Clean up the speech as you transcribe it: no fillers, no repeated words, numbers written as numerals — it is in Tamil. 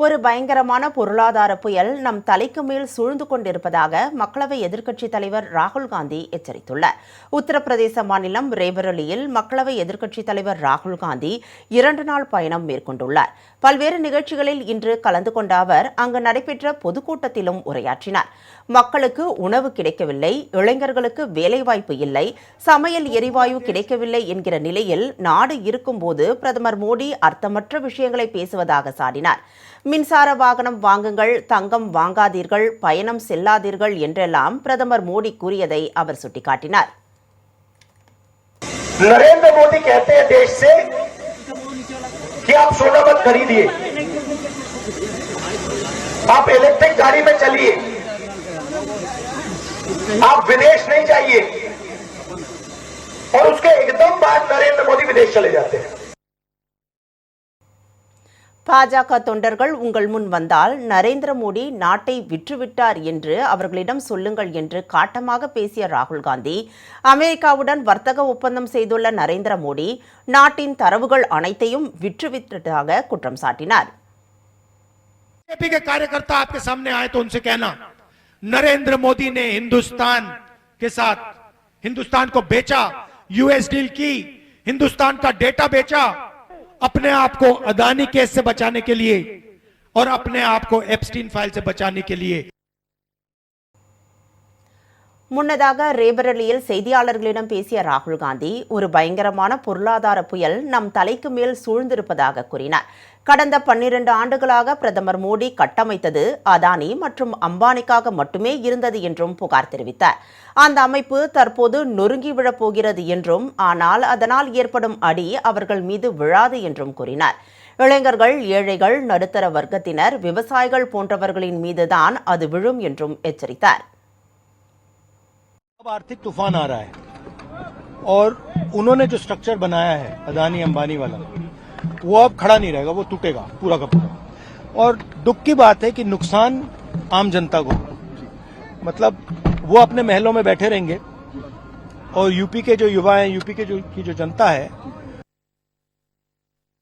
ஒரு பயங்கரமான பொருளாதார புயல் நம் தலைக்கு மேல் சூழ்ந்து கொண்டிருப்பதாக மக்களவை எதிர்க்கட்சித் தலைவர் ராகுல் காந்தி எச்சரித்துள்ளார். உத்தரப்பிரதேச மாநிலம் ரேபரலியில் மக்களவை எதிர்க்கட்சித் தலைவர் ராகுல் காந்தி 2 நாள் பயணம் மேற்கொண்டுள்ளார். பல்வேறு நிகழ்ச்சிகளில் இன்று கலந்து கொண்ட அவர் அங்கு நடைபெற்ற பொதுக்கூட்டத்திலும் உரையாற்றினார். மக்களுக்கு உணவு கிடைக்கவில்லை, இளைஞர்களுக்கு வேலைவாய்ப்பு இல்லை, சமையல் எரிவாயு கிடைக்கவில்லை என்கிற நிலையில் நாடு இருக்கும்போது பிரதமர் மோடி அர்த்தமற்ற விஷயங்களை பேசுவதாக சாடினார். மின்சார வாகனம் வாங்குங்கள், தங்கம் வாங்காதீர்கள், பயணம் செல்லாதீர்கள் என்றெல்லாம் பிரதமர் மோடி கூறியதை அவர் சுட்டிக்காட்டினார். नरेंद्र मोदी कहते हैं देश से कि आप सोना मत खरीदिए, आप इलेक्ट्रिक गाड़ी में चलिए, आप विदेश नहीं जाइए, और उसके एकदम बाद नरेंद्र मोदी विदेश चले जाते हैं. பாஜக தொண்டர்கள் உங்கள் முன் வந்தால் நரேந்திர மோடி நாட்டை விற்றுவிட்டார் என்று அவர்களிடம் சொல்லுங்கள் என்று காட்டமாக பேசிய ராகுல் காந்தி, அமெரிக்காவுடன் வர்த்தக ஒப்பந்தம் செய்துள்ள நரேந்திர மோடி நாட்டின் தரவுகள் அனைத்தையும் விற்றுவிட்டதாக குற்றம் சாட்டினார். बीजेपी के कार्यकर्ता आपके सामने आए तो उनसे कहना, नरेंद्र मोदी ने हिंदुस्तान के साथ हिंदुस्तान को बेचा, यूएस डील की, हिंदुस्तान का डेटा बेचा, अपने आप को अदानी केस से बचाने के लिए और अपने आप को एप्स्टीन फाइल से बचाने के लिए. முன்னதாக ரேபரலியில் செய்தியாளர்களிடம் பேசிய ராகுல் காந்தி, ஒரு பயங்கரமான பொருளாதார புயல் நம் தலைக்கு மேல் சூழ்ந்திருப்பதாக கூறினார். கடந்த 12 ஆண்டுகளாக பிரதமர் மோடி கட்டமைத்தது அதானி மற்றும் அம்பானிக்காக மட்டுமே இருந்தது என்றும் புகார் தெரிவித்தார். அந்த அமைப்பு தற்போது நொறுங்கி விழப்போகிறது என்றும், ஆனால் அதனால் ஏற்படும் அடி அவர்கள் மீது விழாது என்றும் கூறினார். இளைஞர்கள், ஏழைகள், நடுத்தர வர்க்கத்தினர், விவசாயிகள் போன்றவர்களின் மீதுதான் அது விழும் என்றும் எச்சரித்தார். अब आर्थिक तूफान आ रहा है और उन्होंने जो स्ट्रक्चर बनाया है अदानी अंबानी वाला, वो अब खड़ा नहीं रहेगा, वो टूटेगा पूरा का पूरा. और दुख की बात है कि नुकसान आम जनता को, मतलब वो अपने महलों में बैठे रहेंगे और यूपी के जो युवा हैं, यूपी के की जो जनता है